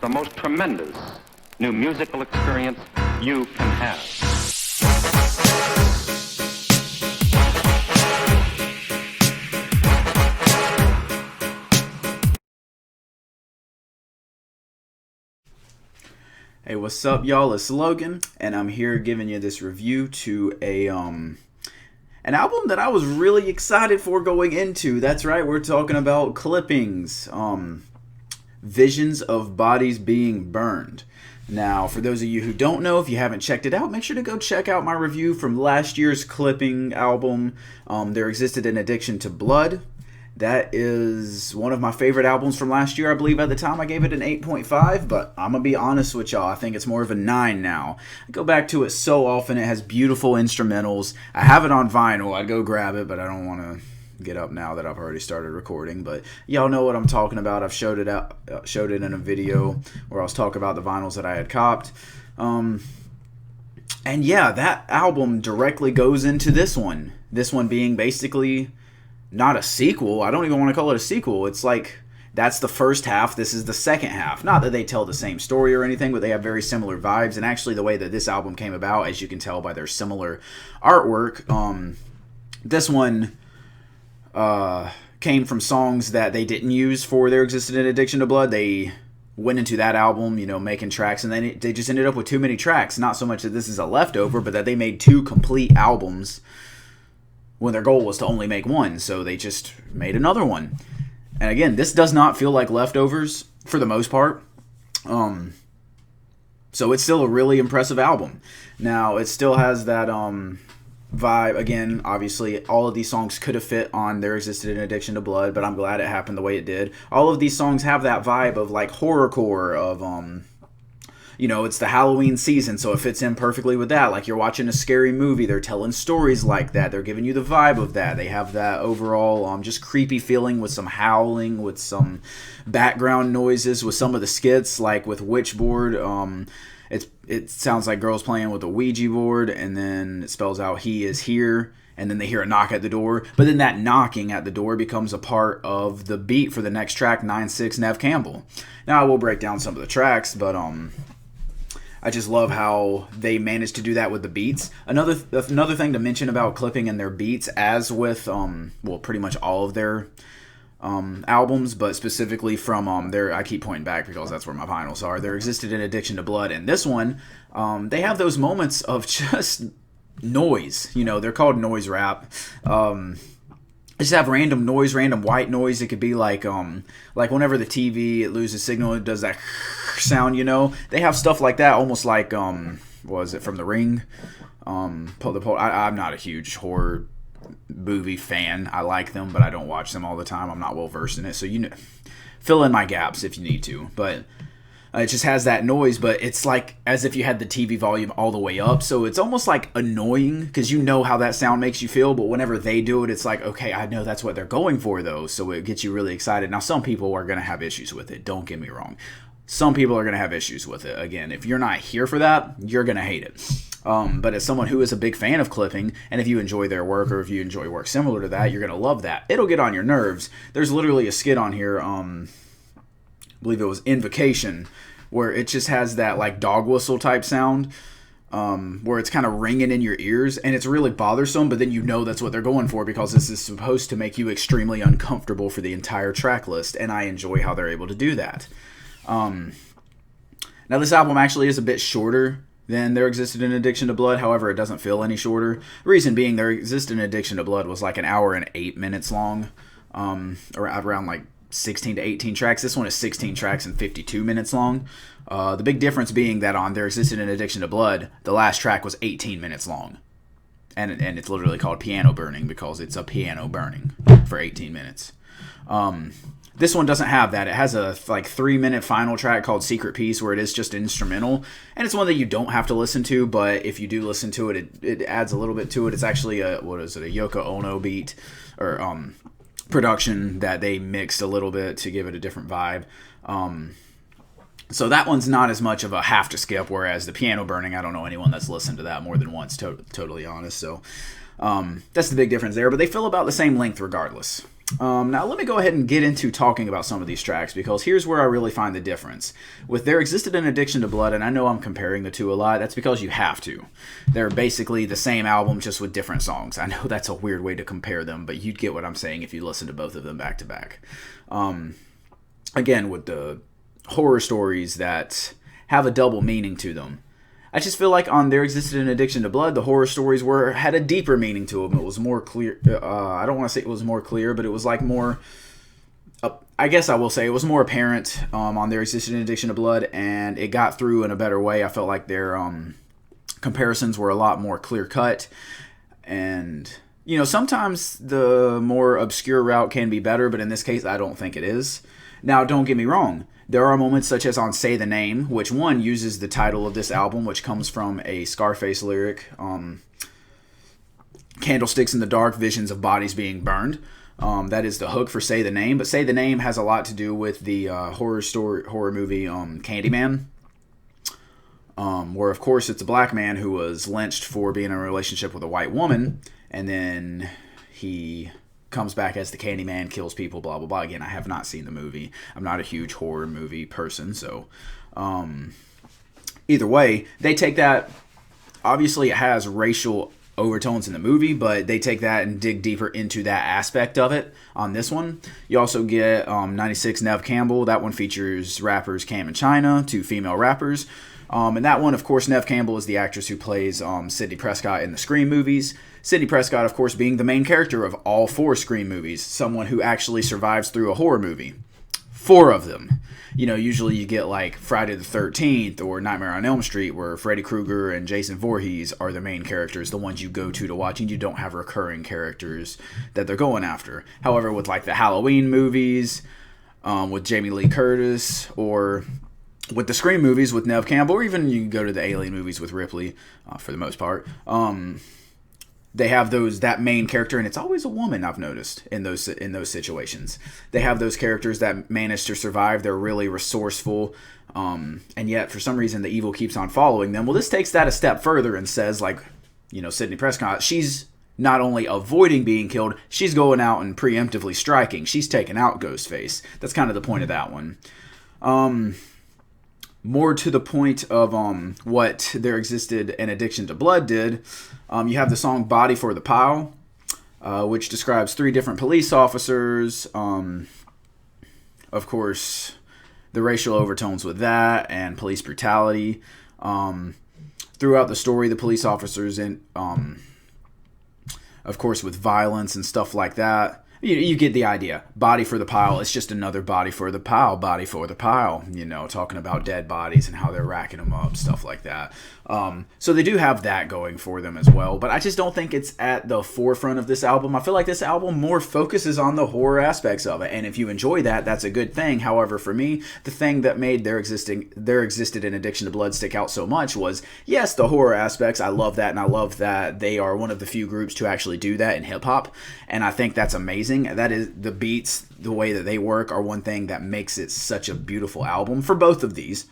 the most tremendous new musical experience you can have. Hey, what's up, y'all? It's Logan, and I'm here giving you this review to an album that I was really excited for going into. That's right, we're talking about Clippings, Visions of Bodies Being Burned. Now, for those of you who don't know, if you haven't checked it out, make sure to go check out my review from last year's Clipping album, There Existed an Addiction to Blood. That is one of my favorite albums from last year. I believe at the time I gave it an 8.5, but I'm going to be honest with y'all. I think it's more of a 9 now. I go back to it so often. It has beautiful instrumentals. I have it on vinyl. I'd go grab it, but I don't want to get up now that I've already started recording. But y'all know what I'm talking about. I've showed it in a video where I was talking about the vinyls that I had copped. And yeah, that album directly goes into this one. This one being basically not a sequel. I don't even want to call it a sequel. It's like, that's the first half, this is the second half. Not that they tell the same story or anything, but they have very similar vibes. And actually the way that this album came about, as you can tell by their similar artwork, this one came from songs that they didn't use for There Existed an Addiction to Blood. They went into that album, making tracks, and then they just ended up with too many tracks. Not so much that this is a leftover, but that they made 2 complete albums when their goal was to only make 1, so they just made another one. And again, this does not feel like leftovers for the most part. So it's still a really impressive album. Now, it still has that vibe. Again, obviously, all of these songs could have fit on There Existed an Addiction to Blood, but I'm glad it happened the way it did. All of these songs have that vibe of like horrorcore, of it's the Halloween season, so it fits in perfectly with that. Like, you're watching a scary movie, they're telling stories like that, they're giving you the vibe of that. They have that overall just creepy feeling with some howling, with some background noises, with some of the skits, like with Witchboard. It sounds like girls playing with a Ouija board, and then it spells out "he is here," and then they hear a knock at the door. But then that knocking at the door becomes a part of the beat for the next track, 9-6 Nev Campbell. Now, I will break down some of the tracks, but I just love how they managed to do that with the beats. Another thing to mention about Clipping and their beats, as with pretty much all of their albums, but specifically from I keep pointing back because that's where my vinyls are. There Existed an Addiction to Blood, and this one, they have those moments of just noise. They're called noise rap. Just have random noise, random white noise. It could be like whenever the TV it loses signal, it does that sound. They have stuff like that, almost like was it from The Ring? I'm not a huge horror movie fan. I like them, but I don't watch them all the time. I'm not well versed in it, so fill in my gaps if you need to. But it just has that noise, but it's like as if you had the TV volume all the way up, so it's almost like annoying because you know how that sound makes you feel, but whenever they do it, it's like, okay, I know that's what they're going for though, so it gets you really excited. Now, some people are going to have issues with it, don't get me wrong. Some people are going to have issues with it. Again, if you're not here for that, you're going to hate it. But as someone who is a big fan of Clipping, and if you enjoy their work, or if you enjoy work similar to that, you're going to love that. It'll get on your nerves. There's literally a skit on here, I believe it was Invocation, where it just has that like dog whistle type sound, where it's kind of ringing in your ears, and it's really bothersome, but then that's what they're going for, because this is supposed to make you extremely uncomfortable for the entire track list, and I enjoy how they're able to do that. Now, this album actually is a bit shorter than There Existed an Addiction to Blood. However, it doesn't feel any shorter. The reason being, There Existed an Addiction to Blood was like an hour and 8 minutes long, around like 16 to 18 tracks. This one is 16 tracks and 52 minutes long. The big difference being that on There Existed an Addiction to Blood, the last track was 18 minutes long. And it's literally called Piano Burning because it's a piano burning for 18 minutes. This one doesn't have that. It has a 3-minute final track called Secret Peace, where it is just instrumental, and it's one that you don't have to listen to, but if you do listen to it, it adds a little bit to it. It's actually a Yoko Ono beat, or production that they mixed a little bit to give it a different vibe. So that one's not as much of a have to skip, whereas the Piano Burning, I don't know anyone that's listened to that more than once, totally honest. So that's the big difference there, but they feel about the same length regardless. Now let me go ahead and get into talking about some of these tracks, because here's where I really find the difference. With There Existed an Addiction to Blood, and I know I'm comparing the two a lot, that's because you have to. They're basically the same album, just with different songs. I know that's a weird way to compare them, but you'd get what I'm saying if you listen to both of them back to back. Again, with the horror stories that have a double meaning to them, I just feel like on There Existed an Addiction to Blood, the horror stories had a deeper meaning to them. It was more clear. I don't want to say it was more clear, but it was like more. I guess I will say it was more apparent on There Existed an Addiction to Blood, and it got through in a better way. I felt like their comparisons were a lot more clear cut, and sometimes the more obscure route can be better, but in this case, I don't think it is. Now, don't get me wrong. There are moments such as on Say the Name, which one uses the title of this album, which comes from a Scarface lyric, Candlesticks in the Dark, Visions of Bodies Being Burned. That is the hook for Say the Name, but Say the Name has a lot to do with the horror movie Candyman, where of course it's a black man who was lynched for being in a relationship with a white woman, and then he comes back as the Candyman, kills people, blah, blah, blah. Again, I have not seen the movie. I'm not a huge horror movie person, so either way, they take that. Obviously, it has racial overtones in the movie, but they take that and dig deeper into that aspect of it on this one. You also get 96 Nev Campbell. That one features rappers Cam and China, two female rappers. And that one, of course, Nev Campbell is the actress who plays Sidney Prescott in the Scream movies. Sidney Prescott, of course, being the main character of all 4 Scream movies, someone who actually survives through a horror movie. 4 of them. Usually you get like Friday the 13th or Nightmare on Elm Street, where Freddy Krueger and Jason Voorhees are the main characters, the ones you go to watch, and you don't have recurring characters that they're going after. However, with like the Halloween movies, with Jamie Lee Curtis, or with the Scream movies with Nev Campbell, or even you can go to the Alien movies with Ripley, for the most part. They have that main character, and it's always a woman, I've noticed, in those situations. They have those characters that manage to survive. They're really resourceful, and yet for some reason the evil keeps on following them. Well, this takes that a step further and says, like, Sidney Prescott, she's not only avoiding being killed, she's going out and preemptively striking. She's taking out Ghostface. That's kind of the point of that one. More to the point of what There Existed an Addiction to Blood did, you have the song Body for the Pile, which describes 3 different police officers. Of course, the racial overtones with that and police brutality. Throughout the story, the police officers, of course, with violence and stuff like that. You get the idea. Body for the pile. It's just another body for the pile. Body for the pile. Talking about dead bodies and how they're racking them up, stuff like that. So they do have that going for them as well. But I just don't think it's at the forefront of this album. I feel like this album more focuses on the horror aspects of it. And if you enjoy that, that's a good thing. However, for me, the thing that made There Existed an Addiction to Blood stick out so much was, yes, the horror aspects. I love that. And I love that they are one of the few groups to actually do that in hip-hop. And I think that's amazing. That is, the beats, the way that they work, are one thing that makes it such a beautiful album for both of these.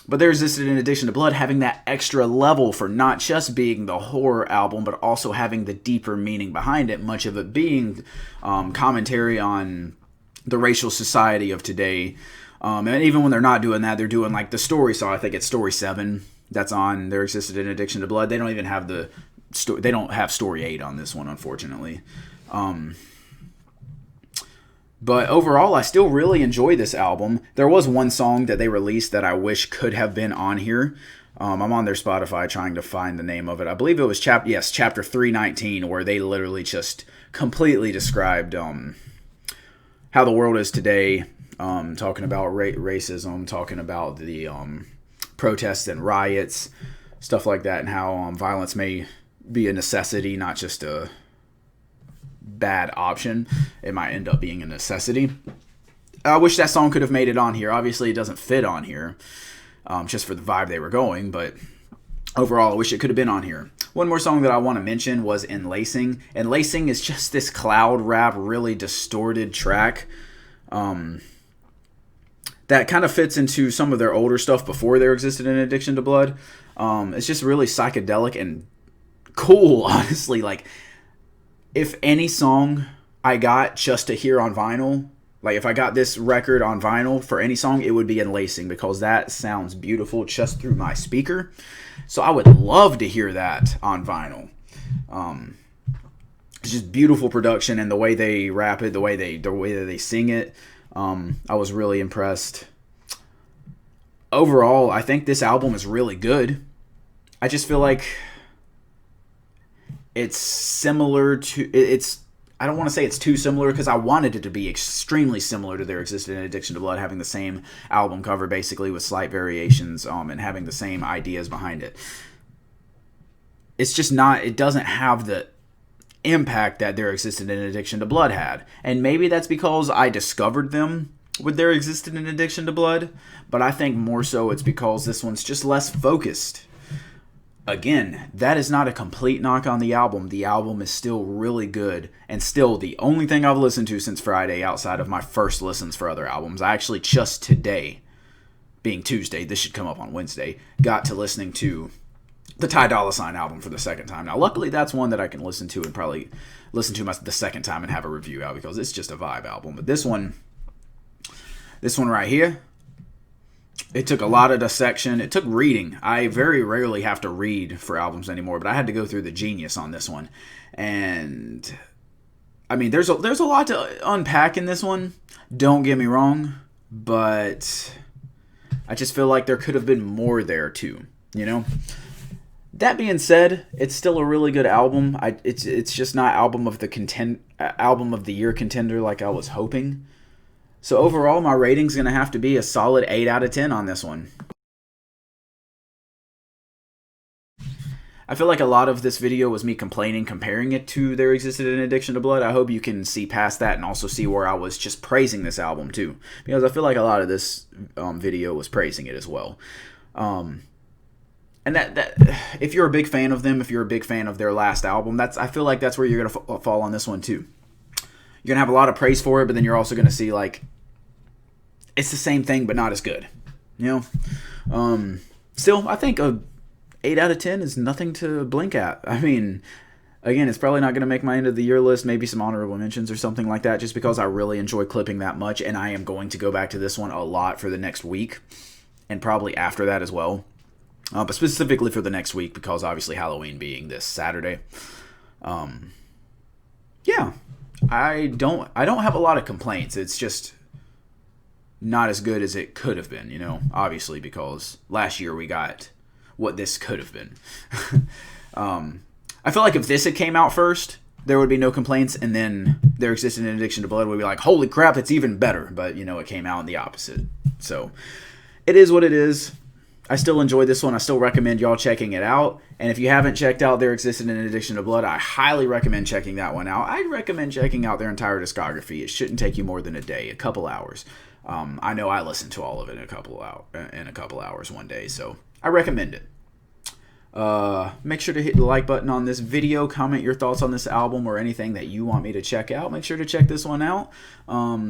But There Existed an Addiction to Blood having that extra level for not just being the horror album, but also having the deeper meaning behind it, much of it being commentary on the racial society of today. And even when they're not doing that, they're doing like the story song. I think it's Story 7 that's on There Existed an Addiction to Blood. They don't even have they don't have Story 8 on this one, unfortunately. But overall, I still really enjoy this album. There was one song that they released that I wish could have been on here. I'm on their Spotify trying to find the name of it. I believe it was chapter 319, where they literally just completely described how the world is today, talking about racism, talking about the protests and riots, stuff like that, and how violence may be a necessity, not just a bad option. It might end up being a necessity. I wish that song could have made it on here. Obviously, it doesn't fit on here, just for the vibe they were going, but overall, I wish it could have been on here. One more song that I want to mention was Enlacing. Enlacing is just this cloud rap, really distorted track that kind of fits into some of their older stuff before There Existed an Addiction to Blood. It's just really psychedelic and cool, honestly. Like, if any song I got just to hear on vinyl. Like, if I got this record on vinyl for any song, it would be Enlacing, because that sounds beautiful just through my speaker. So I would love to hear that on vinyl. It's just beautiful production, and the way they rap it, the way that they sing it. I was really impressed. Overall, I think this album is really good. I just feel like it's similar to it's. I don't want to say it's too similar, because I wanted it to be extremely similar to There Existed an Addiction to Blood, having the same album cover basically with slight variations, and having the same ideas behind it. It's just not, it doesn't have the impact that There Existed an Addiction to Blood had. And maybe that's because I discovered them with There Existed an Addiction to Blood, but I think more so it's because this one's just less focused. Again, that is not a complete knock on the album. The album is still really good, and still the only thing I've listened to since Friday outside of my first listens for other albums. I actually just today, being Tuesday, this should come up on Wednesday, got to listening to the Ty Dolla $ign album for the second time. Now, luckily, that's one that I can listen to and probably listen to the second time and have a review out, because it's just a vibe album. But this one right here, it took a lot of dissection. It took reading. I very rarely have to read for albums anymore, but I had to go through the Genius on this one. And I mean, there's a lot to unpack in this one. Don't get me wrong, but I just feel like there could have been more there too, you know? That being said, it's still a really good album. It's just not album of the year contender like I was hoping. So overall, my rating's going to have to be a solid 8 out of 10 on this one. I feel like a lot of this video was me complaining, comparing it to There Existed an Addiction to Blood. I hope you can see past that and also see where I was just praising this album too, because I feel like a lot of this video was praising it as well. And that if you're a big fan of them, if you're a big fan of their last album, I feel like that's where you're going to fall on this one too. You're going to have a lot of praise for it, but then you're also going to see, like, it's the same thing, but not as good. You know? Still, I think a 8 out of 10 is nothing to blink at. I mean, again, it's probably not going to make my end of the year list, maybe some honorable mentions or something like that, just because I really enjoy clipping that much, and I am going to go back to this one a lot for the next week, and probably after that as well. But specifically for the next week, because obviously Halloween being this Saturday. Yeah. I don't have a lot of complaints. It's just not as good as it could have been, you know, obviously, because last year we got what this could have been. I feel like if this had came out first, there would be no complaints, and then There Existed an Addiction to Blood would be like, holy crap, it's even better. But, you know, it came out in the opposite. So it is what it is. I still enjoy this one. I still recommend y'all checking it out. And if you haven't checked out There Existed an Addiction to Blood, I highly recommend checking that one out. I'd recommend checking out their entire discography. It shouldn't take you more than a day, a couple hours. I know I listened to all of it in a couple hours one day, so I recommend it. Make sure to hit the like button on this video, comment your thoughts on this album or anything that you want me to check out. Make sure to check this one out.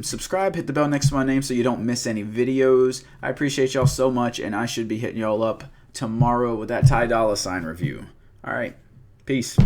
Subscribe, hit the bell next to my name so you don't miss any videos. I appreciate y'all so much, and I should be hitting y'all up tomorrow with that Ty Dolla $ign review. All right, peace.